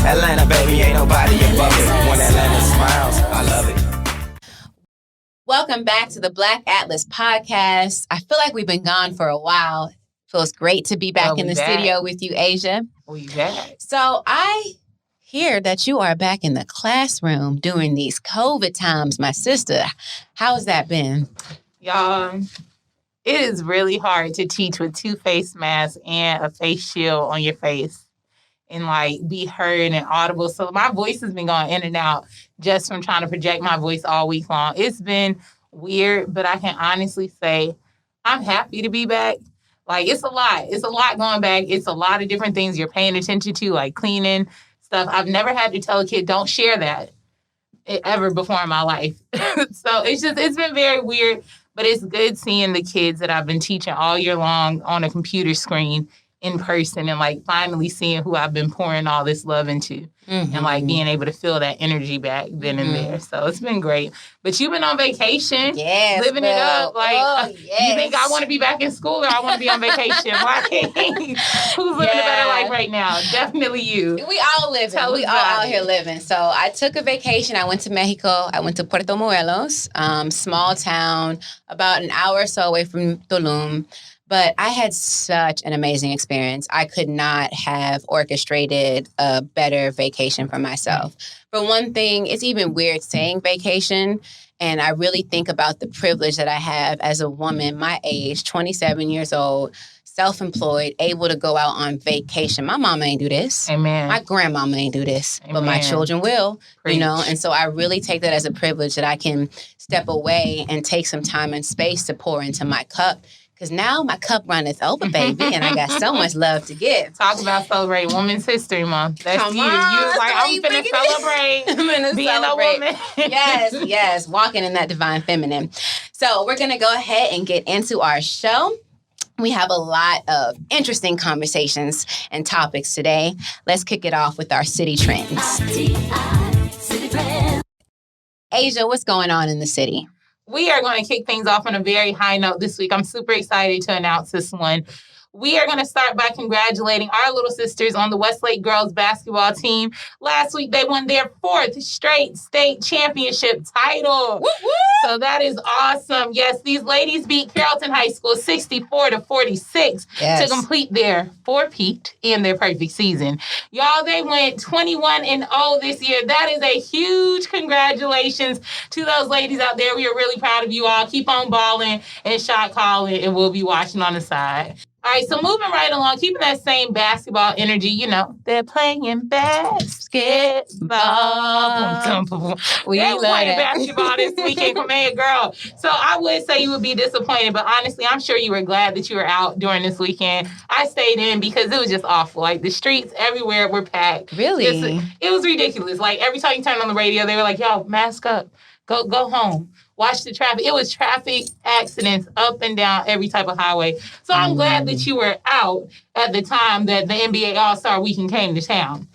Atlanta, baby, ain't nobody above it. When Atlanta smiles, I love it. Welcome back to the Black Atlas podcast. I feel like we've been gone for a while. Feels great to be back in the studio with you, Asia. We back. So I hear that you are back in the classroom during these COVID times, my sister. How's that been? Y'all, it is really hard to teach with 2 face masks and a face shield on your face and like be heard and audible. So my voice has been going in and out just from trying to project my voice all week long. It's been weird, but I can honestly say I'm happy to be back. Like, it's a lot. It's a lot going back. It's a lot of different things you're paying attention to, like cleaning stuff. I've never had to tell a kid, don't share that ever before in my life. So it's been very weird, but it's good seeing the kids that I've been teaching all year long on a computer screen in person and like finally seeing who I've been pouring all this love into and like being able to feel that energy back then and there. So it's been great. But you've been on vacation, living it up. Like, you think I want to be back in school or I want to be on vacation? Who's living a better life right now? Definitely you. We all living. We all out here living. So I took a vacation. I went to Mexico. I went to Puerto Morelos, small town, about an hour or so away from Tulum. But I had such an amazing experience. I could not have orchestrated a better vacation for myself. For one thing, it's even weird saying vacation. And I really think about the privilege that I have as a woman my age, 27 years old, self-employed, able to go out on vacation. My mama ain't do this. Amen. My grandmama ain't do this. Amen. But my children will, Preach. you know. And so I really take that as a privilege that I can step away and take some time and space to pour into my cup. Because now my cup runneth over, baby, and I got so much love to give. Talk about celebrating Women's History Month. That's Come you. on, You was like, I'm finna celebrate being a woman. Yes, walking in that divine feminine. So we're going to go ahead and get into our show. We have a lot of interesting conversations and topics today. Let's kick it off with our city trends. Asia, what's going on in the city? We are going to kick things off on a very high note this week. I'm super excited to announce this one. We are going to start by congratulating our little sisters on the Westlake girls basketball team. Last week, they won their 4th straight state championship title. Woo woo! So that is awesome. Yes, these ladies beat Carrollton High School 64-46 to complete their 4-peat and their perfect season. Y'all, they went 21-0 this year. That is a huge congratulations to those ladies out there. We are really proud of you all. Keep on balling and shot calling, and we'll be watching on the side. All right, so moving right along, keeping that same basketball energy, you know, they're playing basketball. They're playing basketball this weekend, come here, girl. So I would say you would be disappointed, but honestly, I'm sure you were glad that you were out during this weekend. I stayed in because it was just awful. Like, the streets everywhere were packed. Really? It was ridiculous. Like, every time you turned on the radio, they were like, yo, mask up. Go home. Watch the traffic. It was traffic accidents up and down every type of highway. So I'm glad that you were out at the time that the NBA All-Star Weekend came to town.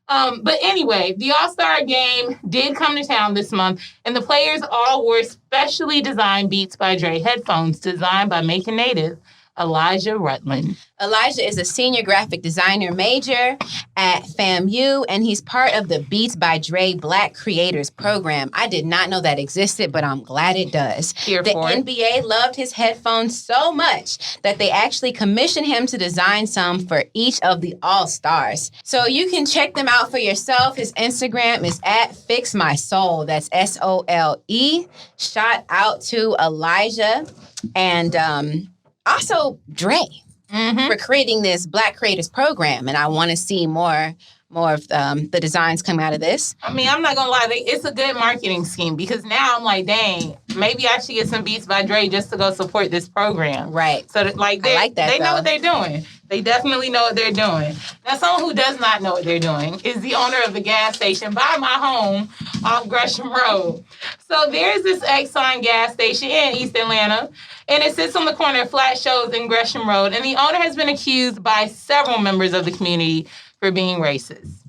But anyway, the All-Star Game did come to town this month, and the players all wore specially designed Beats by Dre headphones designed by Macon native Elijah Rutland. Elijah is a senior graphic designer major at FAMU, and he's part of the Beats by Dre Black Creators Program. I did not know that existed, but I'm glad it does. The NBA loved his headphones so much that they actually commissioned him to design some for each of the All-Stars. So you can check them out for yourself. His Instagram is @FixMySole. That's SOLE. Shout out to Elijah and also Dre. For creating this Black Creators Program, and I want to see more of the designs come out of this. I mean, I'm not gonna lie, it's a good marketing scheme because now I'm like, dang, maybe I should get some Beats by Dre just to go support this program. Right. So that, like, they know what they're doing. They definitely know what they're doing. Now, someone who does not know what they're doing is the owner of the gas station by my home off Gresham Road. So there's this Exxon gas station in East Atlanta, and it sits on the corner of Flat Shows and Gresham Road, and the owner has been accused by several members of the community for being racist.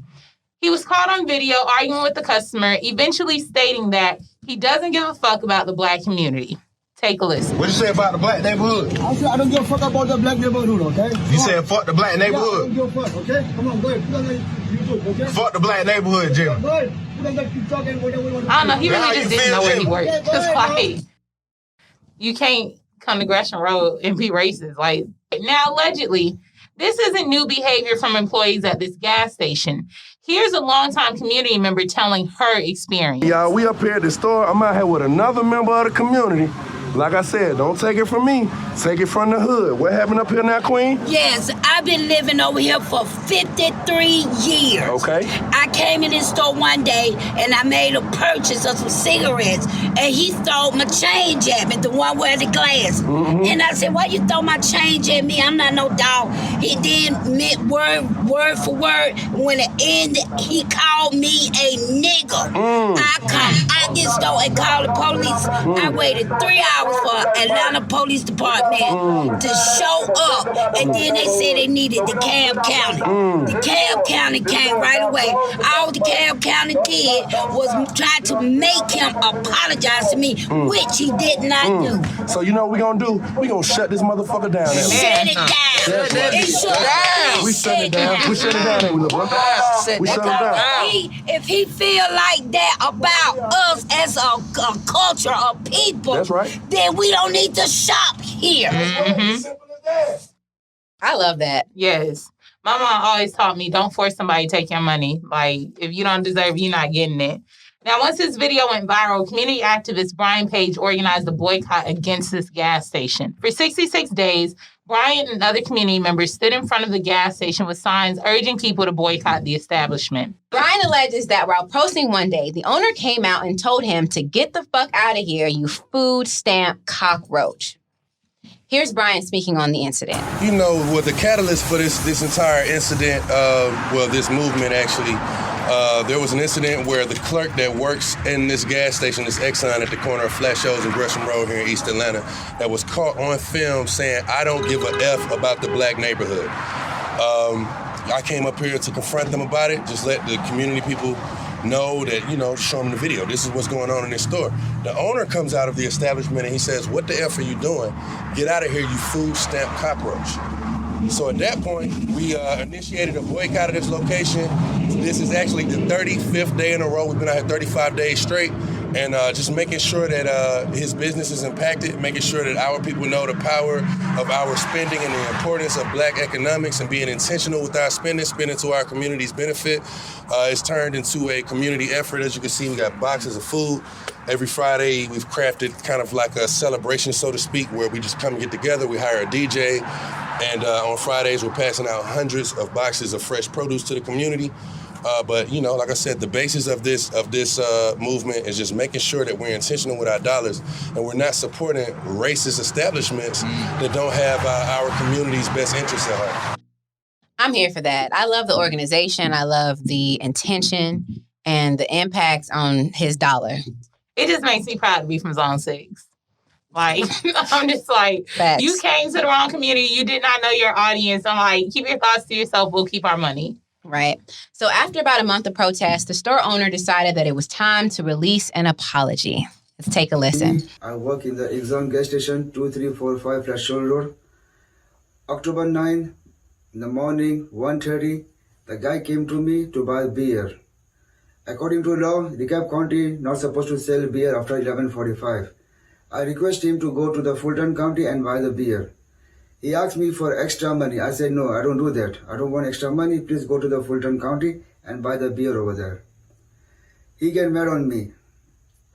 He was caught on video arguing with the customer, eventually stating that he doesn't give a fuck about the Black community. Take a listen. What you say about the black neighborhood? I said I don't give a fuck about the black neighborhood, okay? You said fuck the black Yeah, I neighborhood? don't give a fuck, okay? Come on, go ahead. Put on YouTube, okay? Fuck the black neighborhood, Jim. Go ahead. Put on that keep talking, whatever you want to I don't know. He How really you just didn't feel, know where he Jim? worked. Yeah, go Because, ahead, like, you can't come to Gresham Road and be racist. Like, now, allegedly, this isn't new behavior from employees at this gas station. Here's a longtime community member telling her experience. Y'all, we up here at the store. I'm out here with another member of the community. Like I said, don't take it from me. Take it from the hood. What happened up here now, Queen? Yes, I've been living over here for 53 years. Okay. I came in this store one day and I made a purchase of some cigarettes and he threw my change at me, the one with the glass. Mm-hmm. And I said, why you throw my change at me? I'm not no dog. He then meant word for word. When it ended, he called me a nigger. I come out this store and called the police. I waited 3 hours for Atlanta Police Department to show up, and then they said they needed the County. The County came right away. All the County did was try to make him apologize to me, which he did not do. So you know what we gonna do? We gonna shut this motherfucker down. Shut it down. That's right. It should We shut it down. We shut it down, ain't we, little bro? We shut it down. If he feel like that about us as a culture of people, That's right. then we don't need to shop here. I love that. Yes. My mom always taught me, don't force somebody to take your money. Like, if you don't deserve it, you're not getting it. Now, once this video went viral, community activist Brian Page organized a boycott against this gas station. For 66 days, Brian and other community members stood in front of the gas station with signs urging people to boycott the establishment. Brian alleges that while posting one day, the owner came out and told him to get the fuck out of here, you food stamp cockroach. Here's Brian speaking on the incident. You know what the catalyst for this entire incident, this movement actually, there was an incident where the clerk that works in this gas station, this Exxon at the corner of Flat Shows and Gresham Road here in East Atlanta, that was caught on film saying, I don't give a F about the black neighborhood. I came up here to confront them about it, just let the community people know that, show them the video. This is what's going on in this store. The owner comes out of the establishment and he says, what the F are you doing? Get out of here, you food stamp cockroach. So at that point, we initiated a boycott of this location. This is actually the 35th day in a row. We've been out here 35 days straight. And just making sure that his business is impacted, making sure that our people know the power of our spending and the importance of black economics and being intentional with our spending to our community's benefit. It's turned into a community effort. As you can see, we got boxes of food. Every Friday, we've crafted kind of like a celebration, so to speak, where we just come and get together. We hire a DJ. And on Fridays, we're passing out hundreds of boxes of fresh produce to the community. But like I said, the basis of this movement is just making sure that we're intentional with our dollars and we're not supporting racist establishments that don't have our community's best interests at heart. I'm here for that. I love the organization. I love the intention and the impact on his dollar. It just makes me proud to be from Zone 6. Like, I'm just like, Facts. You came to the wrong community. You did not know your audience. I'm like, keep your thoughts to yourself. We'll keep our money. Right. So after about a month of protest, the store owner decided that it was time to release an apology. Let's take a listen. I work in the Exxon gas station, 2345 Flat Shoal Road. October 9, in the morning, 1:30, the guy came to me to buy beer. According to law, DeKalb County not supposed to sell beer after 11:45. I request him to go to the Fulton County and buy the beer. He asked me for extra money. I said, no, I don't do that. I don't want extra money. Please go to the Fulton County and buy the beer over there. He get mad on me,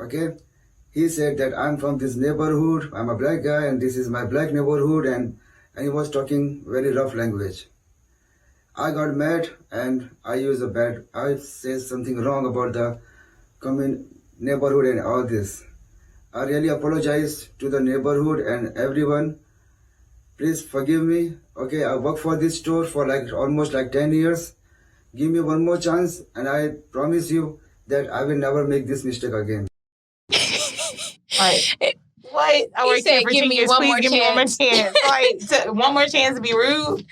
okay? He said that I'm from this neighborhood, I'm a black guy, and this is my black neighborhood, and he was talking very rough language. I got mad, and I said something wrong about the neighborhood and all this. I really apologize to the neighborhood and everyone. Please forgive me. Okay, I work for this store for almost 10 years. Give me one more chance and I promise you that I will never make this mistake again. What? I worked here for 10 years. Please give me one more chance. chance. One more chance to be rude.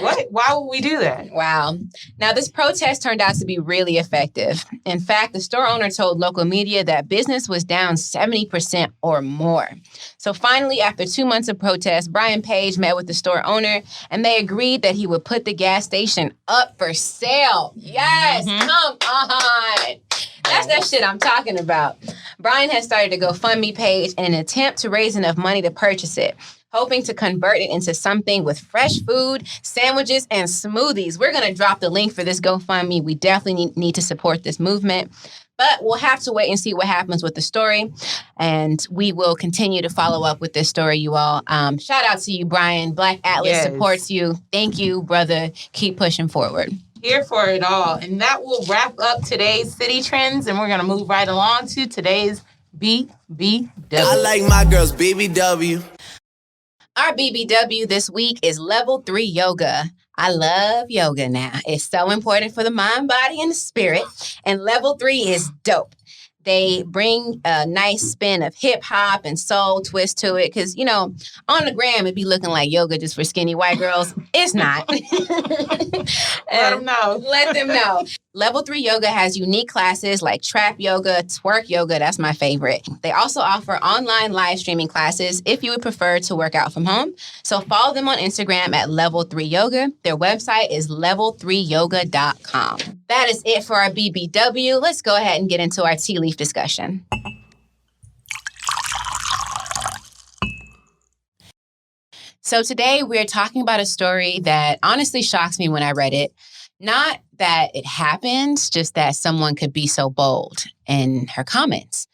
What? Why would we do that? Wow. Now, this protest turned out to be really effective. In fact, the store owner told local media that business was down 70% or more. So finally, after 2 months of protest, Brian Page met with the store owner, and they agreed that he would put the gas station up for sale. Yes, come on. That's that shit I'm talking about. Brian has started a GoFundMe page in an attempt to raise enough money to purchase it, hoping to convert it into something with fresh food, sandwiches, and smoothies. We're going to drop the link for this GoFundMe. We definitely need to support this movement. But we'll have to wait and see what happens with the story. And we will continue to follow up with this story, you all. Shout out to you, Brian. Black Atlas supports you. Thank you, brother. Keep pushing forward. Here for it all. And that will wrap up today's City Trends. And we're going to move right along to today's BBW. I like my girls BBW. Our BBW this week is Level 3 Yoga. I love yoga now. It's so important for the mind, body, and the spirit. And Level 3 is dope. They bring a nice spin of hip hop and soul twist to it. Because, you know, on the gram, it'd be looking like yoga just for skinny white girls. It's not. Let them know. Let them know. Level 3 Yoga has unique classes like trap yoga, twerk yoga. That's my favorite. They also offer online live streaming classes if you would prefer to work out from home. So follow them on Instagram at Level 3 Yoga. Their website is level3yoga.com. That is it for our BBW. Let's go ahead and get into our tea leaf discussion. So today we're talking about a story that honestly shocks me when I read it. Not that it happened, just that someone could be so bold in her comments.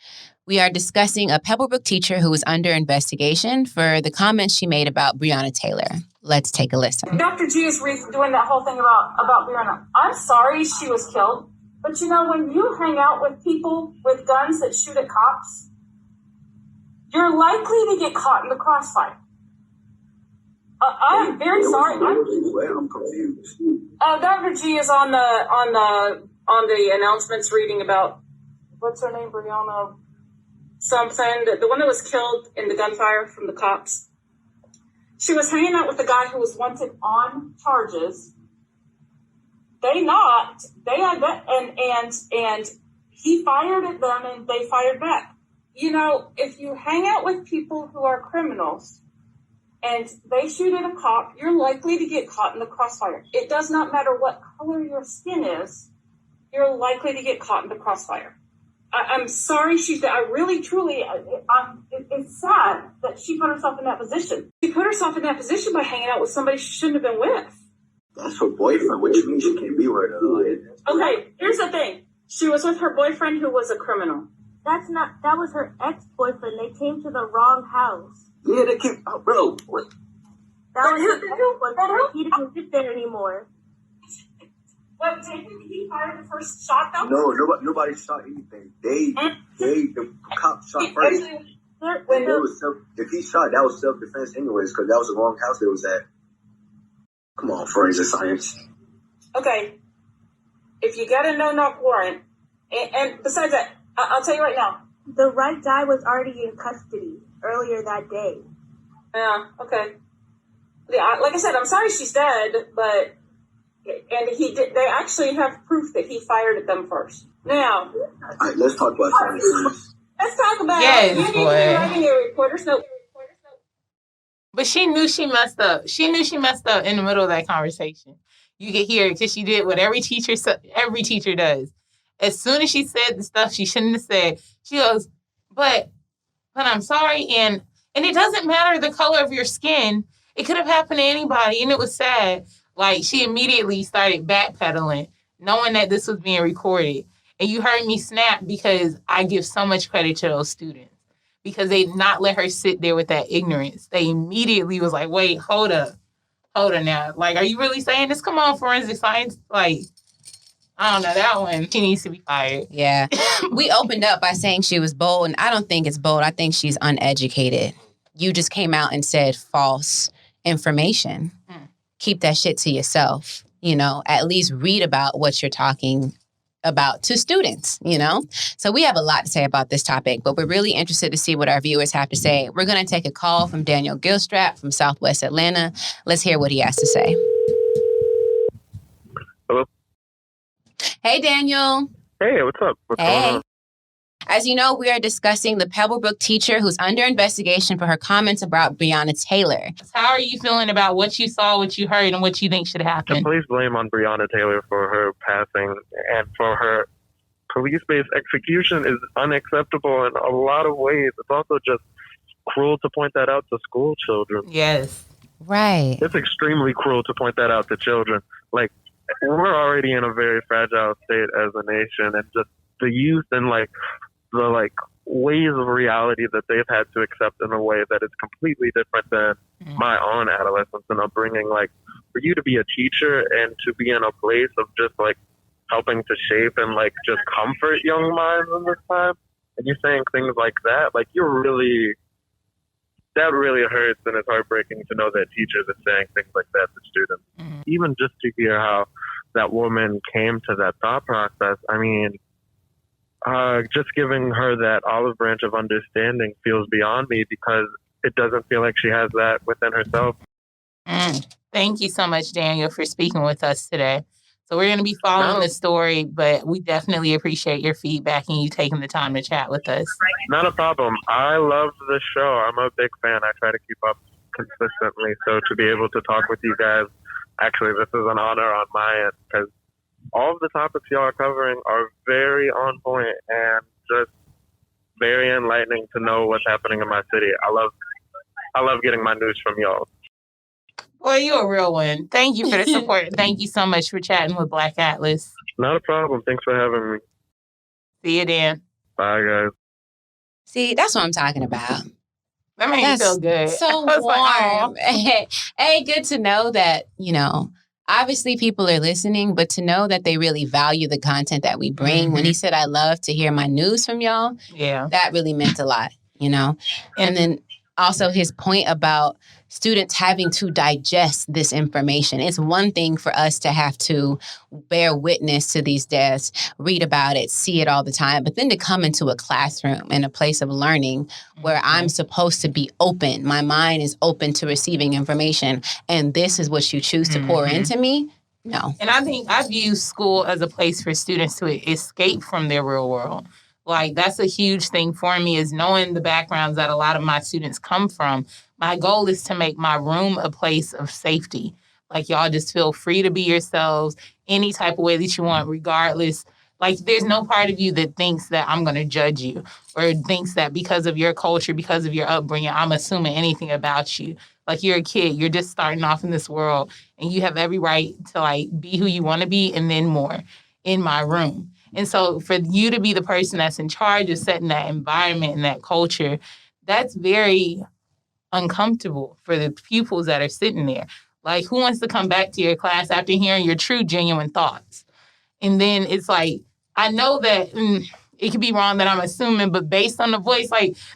We are discussing a Pebblebrook teacher who was under investigation for the comments she made about Breonna Taylor. Let's take a listen. Dr. G is doing that whole thing about Breonna. I'm sorry she was killed, but you know, when you hang out with people with guns that shoot at cops, you're likely to get caught in the crossfire. I'm very sorry. I'm confused. Dr. G is on the announcements reading about what's her name, Breonna something, the one that was killed in the gunfire from the cops. She was hanging out with the guy who was wanted on charges. They had that, and he fired at them, and they fired back. You know, if you hang out with people who are criminals and they shoot at a cop, you're likely to get caught in the crossfire. It does not matter what color your skin is, you're likely to get caught in the crossfire. I'm sorry she's dead. I really, truly, it's sad that she put herself in that position. She put herself in that position by hanging out with somebody she shouldn't have been with. That's her boyfriend, which means she can't be right now. Okay, here's the thing. She was with her boyfriend who was a criminal. That was her ex-boyfriend. They came to the wrong house. Yeah, they came, bro. What? That was her ex-boyfriend. He didn't live there anymore. What, did he fire the first shot though? No, nobody shot anything. The cops shot first. If he shot, that was self-defense anyways, because that was the wrong house they was at. Come on, forensic science. Okay. If you get a no-knock warrant, and besides that, I'll tell you right now. The right guy was already in custody earlier that day. Yeah, okay. Yeah, like I said, I'm sorry she's dead, but... And they actually have proof that he fired at them first. Now... All right, let's talk about science. Let's talk about... Yes, you need to be writing a reporter's note. But she knew she messed up. She knew she messed up in the middle of that conversation. You could hear it because she did what every teacher does. As soon as she said the stuff she shouldn't have said, she goes, but I'm sorry. And it doesn't matter the color of your skin. It could have happened to anybody. And it was sad. Like, she immediately started backpedaling, knowing that this was being recorded. And you heard me snap because I give so much credit to those students. Because they did not let her sit there with that ignorance. They immediately was like, wait, hold up now. Like, are you really saying this? Come on, forensic science. Like, I don't know, that one, she needs to be fired. Yeah. We opened up by saying she was bold, and I don't think it's bold. I think she's uneducated. You just came out and said false information. Keep that shit to yourself. You know, at least read about what you're talking about to students, you know? So we have a lot to say about this topic, but we're really interested to see what our viewers have to say. We're going to take a call from Daniel Gilstrap from Southwest Atlanta. Let's hear what he has to say. Hey, Daniel. Hey, what's up? What's going on? As you know, we are discussing the Pebblebrook teacher who's under investigation for her comments about Breonna Taylor. How are you feeling about what you saw, what you heard, and what you think should happen? The police blame on Breonna Taylor for her passing and for her police-based execution is unacceptable in a lot of ways. It's also just cruel to point that out to school children. Yes. Right. It's extremely cruel to point that out to children. Like, we're already in a very fragile state as a nation, and just the youth and the ways of reality that they've had to accept in a way that is completely different than my own adolescence and upbringing. Like, for you to be a teacher and to be in a place of just helping to shape and just comfort young minds in this time, and you're saying things like that, that really hurts, and it's heartbreaking to know that teachers are saying things like that to students. Even just to hear how that woman came to that thought process, I mean, just giving her that olive branch of understanding feels beyond me because it doesn't feel like she has that within herself. Thank you so much, Daniel, for speaking with us today. So we're going to be following the story, but we definitely appreciate your feedback and you taking the time to chat with us. Not a problem. I love the show. I'm a big fan. I try to keep up consistently. So to be able to talk with you guys, actually, this is an honor on my end because all of the topics y'all are covering are very on point and just very enlightening to know what's happening in my city. I love getting my news from y'all. Well, you're a real one. Thank you for the support. Thank you so much for chatting with Black Atlas. Not a problem. Thanks for having me. See you, Dan. Bye, guys. See, that's what I'm talking about. That made me feel good. So warm. Hey, good to know that, obviously people are listening, but to know that they really value the content that we bring. When he said, I love to hear my news from y'all, that really meant a lot, And then also his point about students having to digest this information. It's one thing for us to have to bear witness to these deaths, read about it, see it all the time, but then to come into a classroom and a place of learning where I'm supposed to be open, my mind is open to receiving information, and this is what you choose to pour into me. No. And I think I view school as a place for students to escape from their real world. That's a huge thing for me is knowing the backgrounds that a lot of my students come from. My goal is to make my room a place of safety. Y'all just feel free to be yourselves any type of way that you want, regardless. There's no part of you that thinks that I'm going to judge you or thinks that because of your culture, because of your upbringing, I'm assuming anything about you. You're a kid, you're just starting off in this world and you have every right to be who you want to be and then more in my room. And so for you to be the person that's in charge of setting that environment and that culture, that's very uncomfortable for the pupils that are sitting there. Who wants to come back to your class after hearing your true, genuine thoughts? And then it's I know that it could be wrong that I'm assuming, but based on the voice,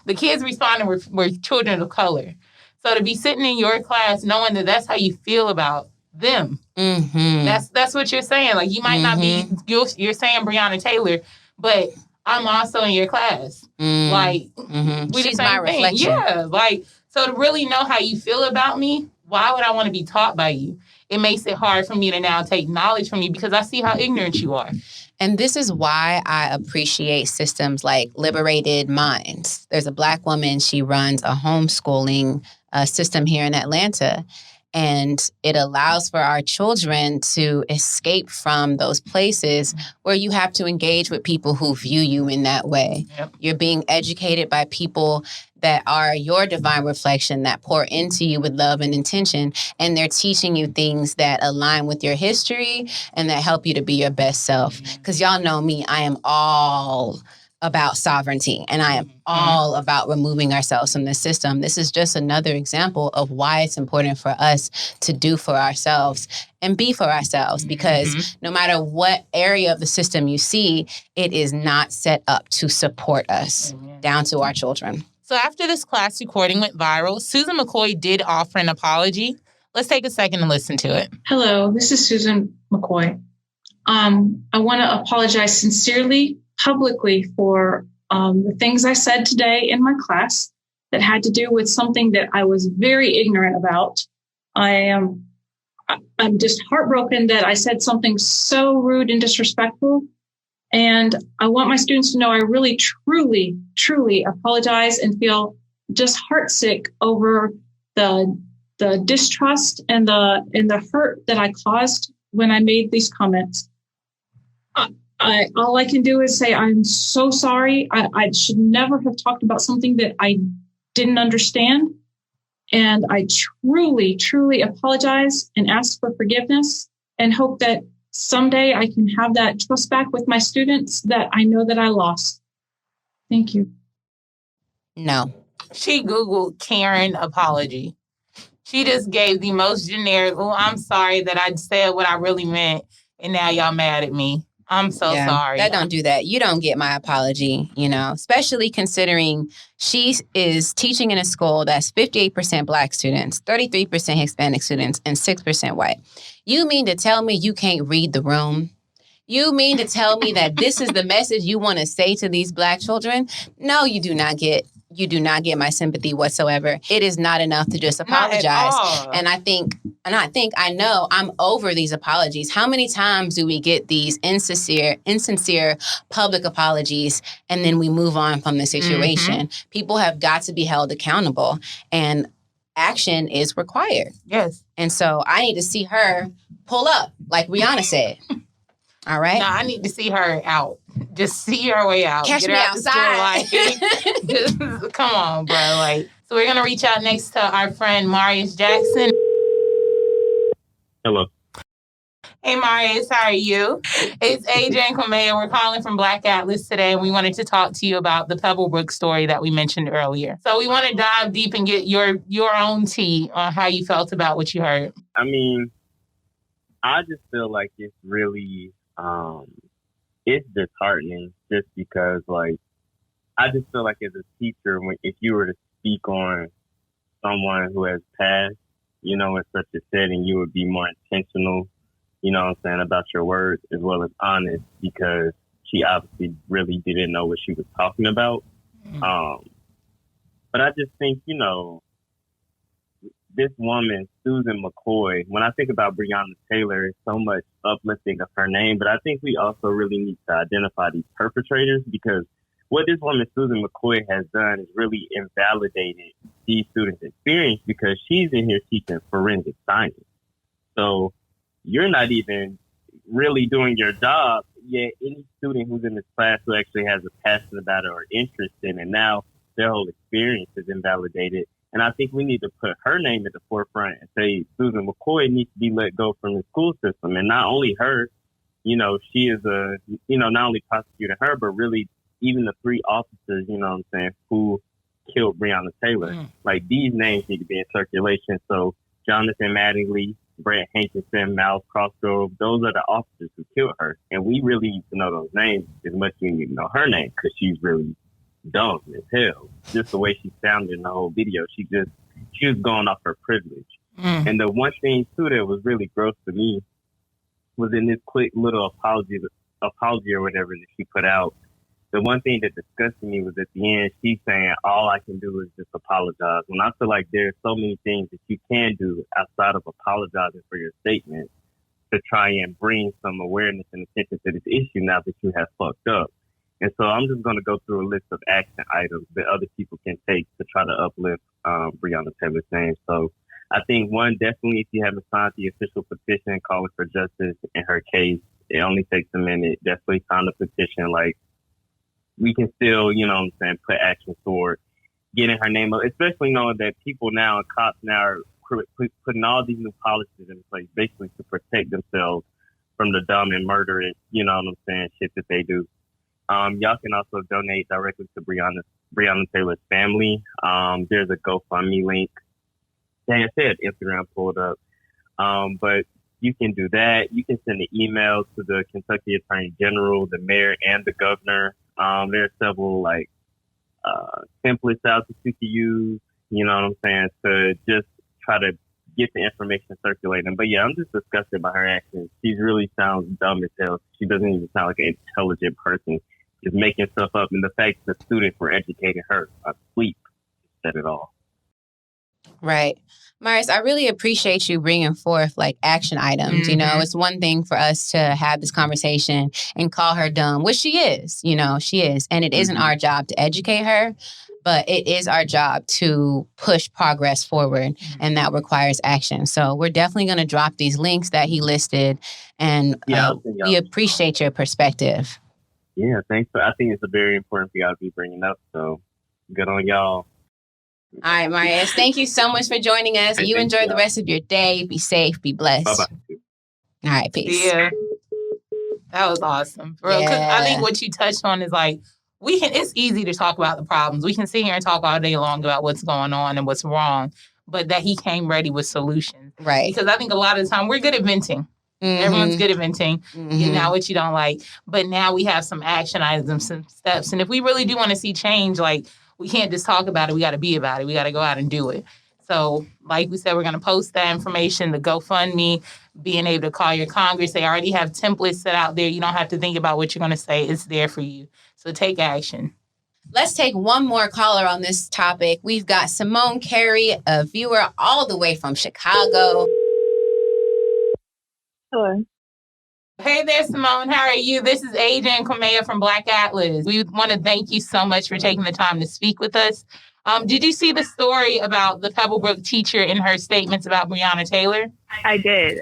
the kids responding were children of color. So to be sitting in your class knowing that that's how you feel about them. That's what you're saying. You might not be, you're saying Breonna Taylor, but I'm also in your class. She's my reflection. Yeah. So to really know how you feel about me, why would I want to be taught by you? It makes it hard for me to now take knowledge from you because I see how ignorant you are. And this is why I appreciate systems like Liberated Minds. There's a Black woman, she runs a homeschooling system here in Atlanta. And it allows for our children to escape from those places where you have to engage with people who view you in that way. Yep. You're being educated by people that are your divine reflection, that pour into you with love and intention. And they're teaching you things that align with your history and that help you to be your best self. Because y'all know me, I am all about sovereignty, and I am all about removing ourselves from the system. This is just another example of why it's important for us to do for ourselves and be for ourselves, because no matter what area of the system you see, it is not set up to support us down to our children. So after this class recording went viral, Susan McCoy did offer an apology. Let's take a second and listen to it. Hello, this is Susan McCoy. I want to apologize sincerely, publicly, for the things I said today in my class that had to do with something that I was very ignorant about. I I'm just heartbroken that I said something so rude and disrespectful. And I want my students to know I really, truly, truly apologize and feel just heartsick over the distrust and the hurt that I caused when I made these comments. All I can do is say I'm so sorry. I should never have talked about something that I didn't understand. And I truly, truly apologize and ask for forgiveness and hope that someday I can have that trust back with my students that I know that I lost. Thank you. No. She Googled Karen apology. She just gave the most generic, oh, I'm sorry that I said what I really meant, and now y'all mad at me. I'm so sorry. That don't do that. You don't get my apology, especially considering she is teaching in a school that's 58% Black students, 33% Hispanic students, and 6% white. You mean to tell me you can't read the room? You mean to tell me that this is the message you want to say to these Black children? No, you do not get my sympathy whatsoever. It is not enough to just apologize. And I know I'm over these apologies. How many times do we get these insincere public apologies and then we move on from the situation? Mm-hmm. People have got to be held accountable and action is required. Yes. And so I need to see her pull up, like Breonna said. All right. No, I need to see her out. Just see her way out. Catch me outside. Just come on, bro. So we're gonna reach out next to our friend Marius Jackson. Hello. Hey Marius, how are you? It's AJ and Kwame. We're calling from Black Atlas today, and we wanted to talk to you about the Pebblebrook story that we mentioned earlier. So we want to dive deep and get your own tea on how you felt about what you heard. I mean, I just feel like it's really it's disheartening just because, I just feel like as a teacher, if you were to speak on someone who has passed, in such a setting, you would be more intentional, about your words as well as honest, because she obviously really didn't know what she was talking about. Mm-hmm. But I just think, this woman, Susan McCoy, when I think about Breonna Taylor, it's so much uplifting of her name, but I think we also really need to identify these perpetrators, because what this woman, Susan McCoy, has done is really invalidated these students' experience, because she's in here teaching forensic science. So you're not even really doing your job, yet any student who's in this class who actually has a passion about it or interest in it, now their whole experience is invalidated. And I think we need to put her name at the forefront and say Susan McCoy needs to be let go from the school system. And not only her, she is not only prosecuting her, but really even the 3 officers, who killed Breonna Taylor. Mm. These names need to be in circulation. So Jonathan Mattingly, Brett Hankinson, Miles Crossgrove, those are the officers who killed her. And we really need to know those names as much as we need to know her name, because she's really dumb as hell. Just the way she sounded in the whole video, she was going off her privilege. Mm. And the one thing too that was really gross to me was in this quick little apology or whatever that she put out. The one thing that disgusted me was at the end, she's saying all I can do is just apologize. When I feel like there's so many things that you can do outside of apologizing for your statement to try and bring some awareness and attention to this issue now that you have fucked up. And so I'm just going to go through a list of action items that other people can take to try to uplift Breonna Taylor's name. So I think one, definitely if you haven't signed the official petition calling for justice in her case, it only takes a minute. Definitely sign the petition. We can still, put action toward getting her name up, especially knowing that people now and cops now are putting all these new policies in place basically to protect themselves from the dumb and murderous, shit that they do. Y'all can also donate directly to Breonna Taylor's family. There's a GoFundMe link. Dang, I said Instagram pulled up. But you can do that. You can send an email to the Kentucky Attorney General, the mayor, and the governor. There are several templates out that you can use, to just try to get the information circulating. But yeah, I'm just disgusted by her actions. She really sounds dumb as hell. She doesn't even sound like an intelligent person. Just making stuff up, and the fact that the students were educating her asleep said it all. Right. Maris, I really appreciate you bringing forth like action items. You know, it's one thing for us to have this conversation and call her dumb, which she is, you know, she is. And it isn't our job to educate her, but it is our job to push progress forward. And that requires action. So we're definitely going to drop these links that he listed. And we appreciate your perspective. Yeah, thanks. I think it's a very important thing I'll be bringing up. So good on y'all. All right, Marius, thank you so much for joining us. You enjoy the rest of your day. Be safe. Be blessed. Bye-bye. All right, peace. Yeah. That was awesome. Bro, because I think what you touched on is like, it's easy to talk about the problems. We can sit here and talk all day long about what's going on and what's wrong, but that he came ready with solutions. Right. Because I think a lot of the time we're good at venting. Everyone's good at venting, getting out what you don't like. But now we have some action items, some steps. And if we really do want to see change, like, we can't just talk about it. We got to be about it. We got to go out and do it. So, like we said, we're going to post that information, the GoFundMe, being able to call your Congress. They already have templates set out there. You don't have to think about what you're going to say. It's there for you. So take action. Let's take one more caller on this topic. We've got Simone Carey, a viewer all the way from Chicago. Hello. Hey there, Simone. How are you? This is Adrian Cormea from Black Atlas. We want to thank you so much for taking the time to speak with us. Did you see the story about the Pebblebrook teacher in her statements about Breonna Taylor? I did.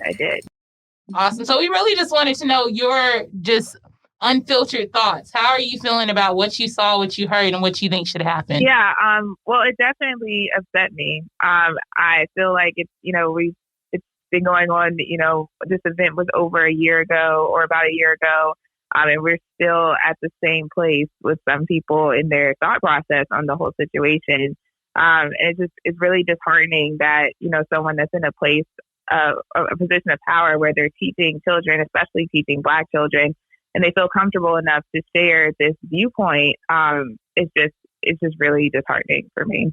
Awesome. So we really just wanted to know your just unfiltered thoughts. How are you feeling about what you saw, what you heard, and what you think should happen? Yeah. Well, it definitely upset me. I feel like it's been going on, this event was over a year ago or about a year ago. And we're still at the same place with some people in their thought process on the whole situation. And it's really disheartening that, someone that's in a place, a position of power where they're teaching children, especially teaching Black children, and they feel comfortable enough to share this viewpoint. It's just really disheartening for me.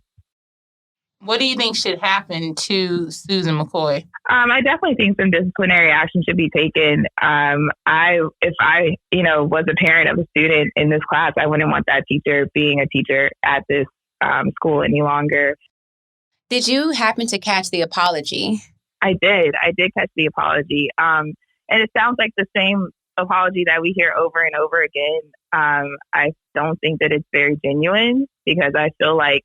What do you think should happen to Susan McCoy? I definitely think some disciplinary action should be taken. If I was a parent of a student in this class, I wouldn't want that teacher being a teacher at this school any longer. Did you happen to catch the apology? I did catch the apology. And it sounds like the same apology that we hear over and over again. I don't think that it's very genuine because I feel like,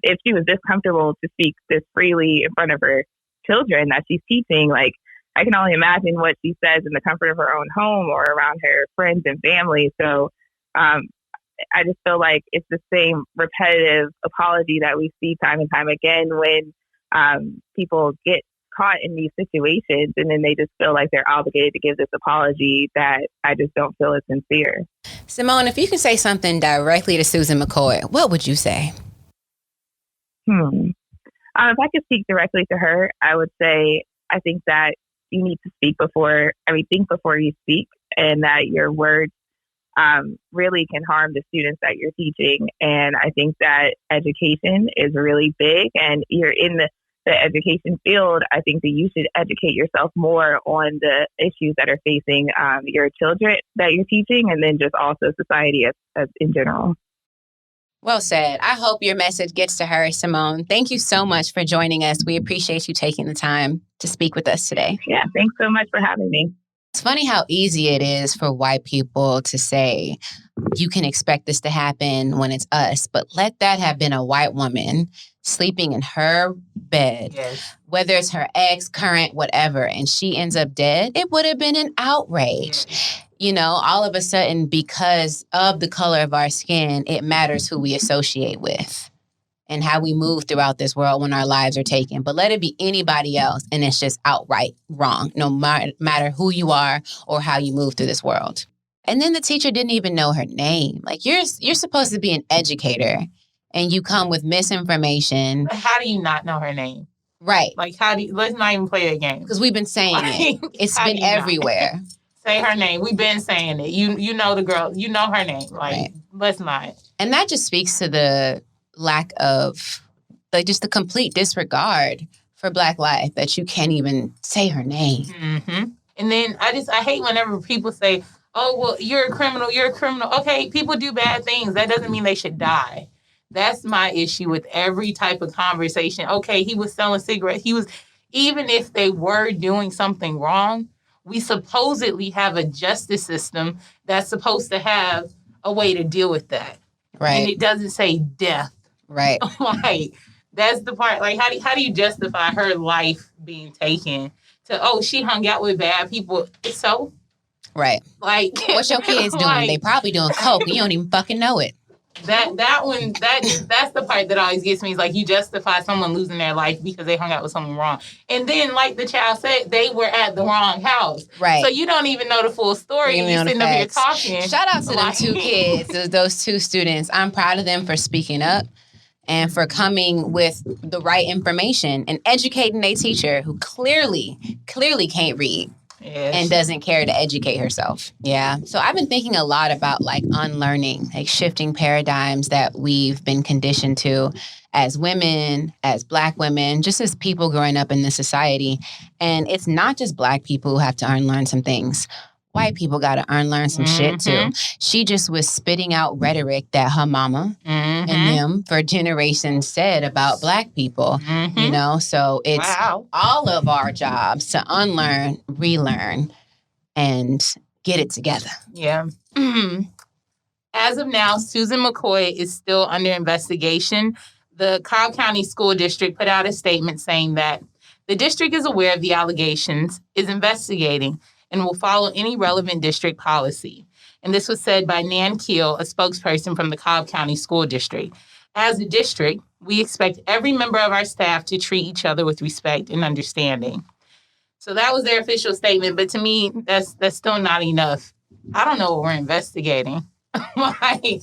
if she was this comfortable to speak this freely in front of her children that she's teaching, like, I can only imagine what she says in the comfort of her own home or around her friends and family. So I just feel like it's the same repetitive apology that we see time and time again when people get caught in these situations, and then they just feel like they're obligated to give this apology that I just don't feel is sincere. Simone, if you could say something directly to Susan McCoy, what would you say? If I could speak directly to her, I would say I think that you need to think before you speak, and that your words really can harm the students that you're teaching. And I think that education is really big, and you're in the education field. I think that you should educate yourself more on the issues that are facing your children that you're teaching, and then just also society as in general. Well said. I hope your message gets to her, Simone. Thank you so much for joining us. We appreciate you taking the time to speak with us today. Yeah, thanks so much for having me. It's funny how easy it is for white people to say, you can expect this to happen when it's us. But let that have been a white woman sleeping in her bed, whether it's her ex, current, whatever, and she ends up dead, it would have been an outrage. All of a sudden, because of the color of our skin, it matters who we associate with and how we move throughout this world when our lives are taken. But let it be anybody else, and it's just outright wrong, no matter who you are or how you move through this world. And then the teacher didn't even know her name. Like, you're supposed to be an educator, and you come with misinformation. How do you not know her name? Right. Like, let's not even play a game. Because we've been saying it. It's been everywhere. Say her name. We've been saying it. You know the girl. You know her name. Like, let's not. And that just speaks to the lack of, just the complete disregard for Black life, that you can't even say her name. Mm-hmm. And then I hate whenever people say, oh, well, you're a criminal. Okay, people do bad things. That doesn't mean they should die. That's my issue with every type of conversation. Okay, he was selling cigarettes. Even if they were doing something wrong, we supposedly have a justice system that's supposed to have a way to deal with that. Right. And it doesn't say death. Right. Like, that's the part. Like, how do you justify her life being taken to, she hung out with bad people? So? Right. Like, what's your kids doing? Like, they probably doing coke. You don't even fucking know it. That's the part that always gets me. Is like, you justify someone losing their life because they hung out with someone wrong. And then, like the child said, they were at the wrong house. Right. So you don't even know the full story. And you're sitting up here talking. Shout out to them 2 kids, those 2 students. I'm proud of them for speaking up and for coming with the right information and educating a teacher who clearly can't read. Yes. And doesn't care to educate herself. Yeah. So I've been thinking a lot about like unlearning, like shifting paradigms that we've been conditioned to as women, as Black women, just as people growing up in this society. And it's not just Black people who have to unlearn some things. White people got to unlearn some shit too. She just was spitting out rhetoric that her mama and them for generations said about Black people, you know? So it's all of our jobs to unlearn, relearn, and get it together. Yeah. As of now, Susan McCoy is still under investigation. The Cobb County School District put out a statement saying that the district is aware of the allegations, is investigating, and will follow any relevant district policy. And this was said by Nan Keel, a spokesperson from the Cobb County School District. As a district, we expect every member of our staff to treat each other with respect and understanding. So that was their official statement. But to me, that's still not enough. I don't know what we're investigating. Like,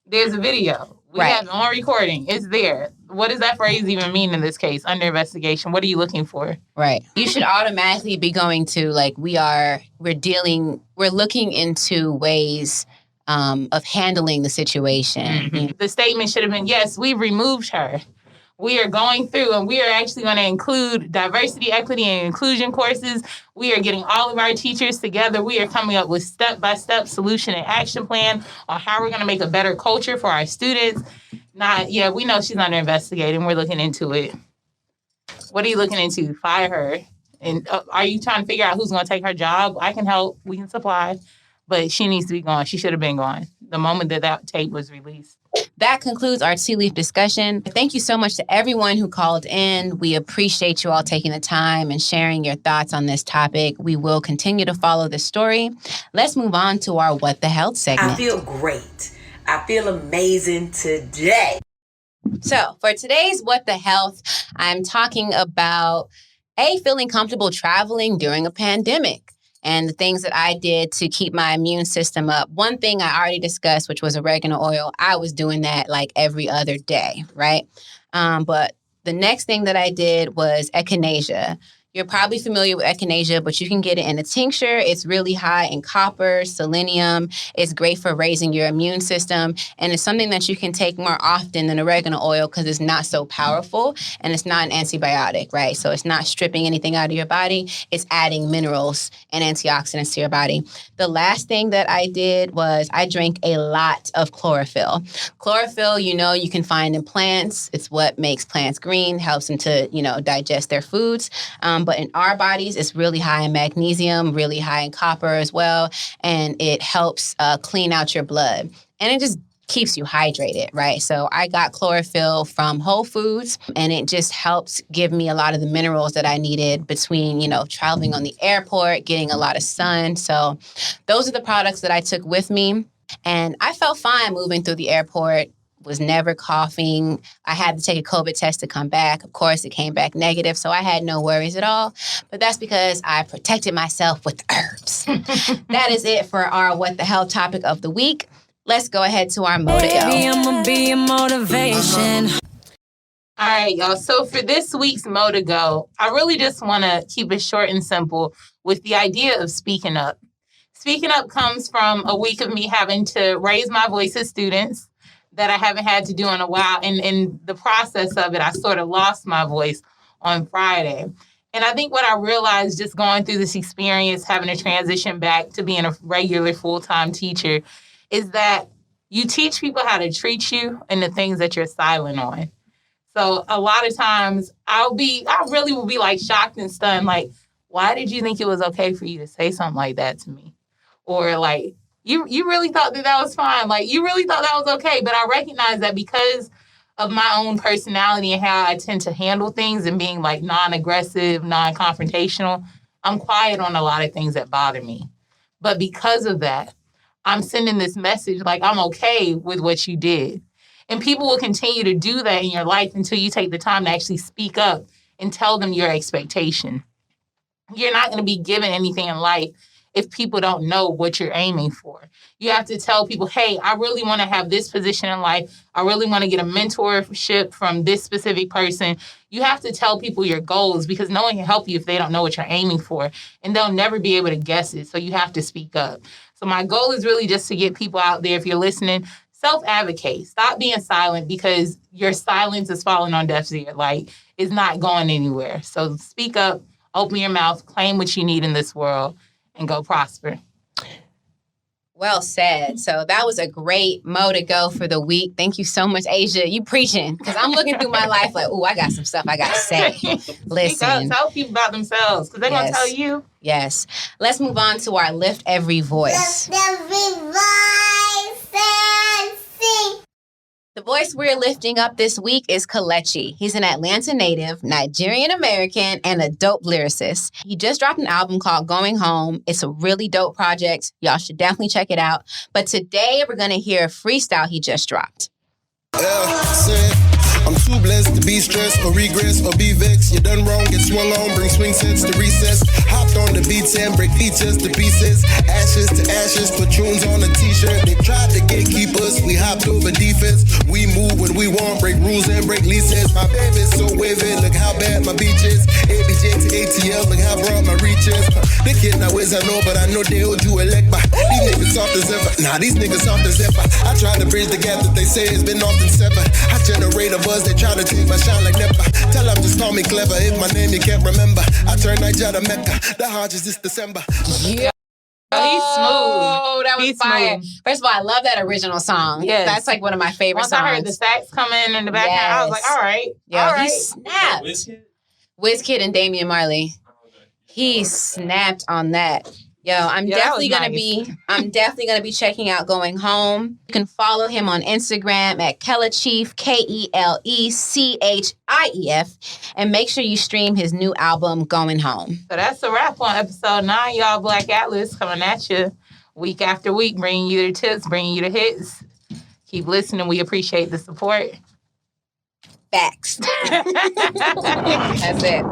there's a video. We have it on recording. It's there. What does that phrase even mean in this case? Under investigation. What are you looking for? Right. You should automatically be going to, like, we're looking into ways of handling the situation. The statement should have been, yes, we've removed her. We are going through and we are actually going to include diversity, equity, and inclusion courses. We are getting all of our teachers together. We are coming up with step-by-step solution and action plan on how we're going to make a better culture for our students. We know she's under investigating. We're looking into it. What are you looking into? Fire her. And are you trying to figure out who's going to take her job? I can help. We can supply. But she needs to be gone. She should have been gone the moment that tape was released. That concludes our Tea Leaf discussion. Thank you so much to everyone who called in. We appreciate you all taking the time and sharing your thoughts on this topic. We will continue to follow this story. Let's move on to our What the Health segment. I feel great. I feel amazing today. So for today's What the Health, I'm talking about feeling comfortable traveling during a pandemic. And the things that I did to keep my immune system up. One thing I already discussed, which was oregano oil. I was doing that like every other day, right? But the next thing that I did was Echinacea. You're probably familiar with Echinacea, but you can get it in a tincture. It's really high in copper, selenium. It's great for raising your immune system. And it's something that you can take more often than oregano oil because it's not so powerful and it's not an antibiotic, right? So it's not stripping anything out of your body. It's adding minerals and antioxidants to your body. The last thing that I did was I drank a lot of chlorophyll. Chlorophyll, you can find in plants. It's what makes plants green, helps them to, digest their foods. But in our bodies, it's really high in magnesium, really high in copper as well. And it helps clean out your blood. And it just keeps you hydrated, right? So I got chlorophyll from Whole Foods, and it just helped give me a lot of the minerals that I needed between, traveling on the airport, getting a lot of sun. So those are the products that I took with me. And I felt fine moving through the airport. Was never coughing. I had to take a COVID test to come back. Of course, it came back negative, so I had no worries at all. But that's because I protected myself with herbs. That is it for our What the Hell topic of the week. Let's go ahead to our Moto Baby, I'ma be a motivation. All right, y'all. So for this week's Moto Go, I really just want to keep it short and simple with the idea of speaking up. Speaking up comes from a week of me having to raise my voice as students that I haven't had to do in a while. And in the process of it, I sort of lost my voice on Friday. And I think what I realized just going through this experience, having to transition back to being a regular full-time teacher, is that You teach people how to treat you and the things that you're silent on. So a lot of times I really will be like shocked and stunned. Like, why did you think it was okay for you to say something like that to me? Or like, you really thought that was fine. Like, you really thought that was okay. But I recognize that because of my own personality and how I tend to handle things and being like non-aggressive, non-confrontational, I'm quiet on a lot of things that bother me. But because of that, I'm sending this message like I'm okay with what you did. And people will continue to do that in your life until you take the time to actually speak up and tell them your expectation. You're not going to be given anything in life if people don't know what you're aiming for. You have to tell people, hey, I really want to have this position in life. I really want to get a mentorship from this specific person. You have to tell people your goals because no one can help you if they don't know what you're aiming for. And they'll never be able to guess it. So you have to speak up. So my goal is really just to get people out there, if you're listening, self-advocate. Stop being silent because your silence is falling on deaf ears. Like, it's not going anywhere. So speak up, open your mouth, claim what you need in this world, and go prosper. Well said. So that was a great mo to go for the week. Thank you so much, Asia. You preaching. Because I'm looking through my life like, I got some stuff I got to say. Listen. Tell people about themselves because they're going to tell you. Yes. Let's move on to our Lift Every Voice. Lift every voice and sing. The voice we're lifting up this week is Kelechi. He's an Atlanta native, Nigerian-American, and a dope lyricist. He just dropped an album called Going Home. It's a really dope project. Y'all should definitely check it out. But today, we're going to hear a freestyle he just dropped. I'm too blessed to be stressed or regress or be vexed. You done wrong, get swung on, bring swing sets to recess. Hopped on the beats and break features to pieces. Ashes to ashes, put tunes on a t-shirt. They tried to gatekeep us, we hopped over defense. We move when we want, break rules and break leases. My baby's so wavy, look how bad my beach is. ABJ to ATL, look how broad my reach is. The kid now is I know, but I know they hold you elect by. These niggas soft as ever, these niggas soft as ever. I try to bridge the gap that they say has been often severed. I generate a buzz, they try to take my shine like never. Tell them just call me clever, if my name you can't remember. I turn Niger to Mecca, the Hajj is this December. Yeah. He's smooth. Oh, that was fire. Smooth. First of all, I love that original song. Yes. That's like one of my favorite songs. Once I heard the sax come in the background, I was like, all right. Yeah, all right. He snapped. Wizkid and Damian Marley. He snapped on that. Yo, I'm definitely gonna be checking out Going Home. You can follow him on Instagram at Kelechief, KELECHIEF, and make sure you stream his new album Going Home. So that's a wrap on episode 9, y'all. Black Atlas coming at you week after week, bringing you the tips, bringing you the hits. Keep listening. We appreciate the support. Facts. That's it.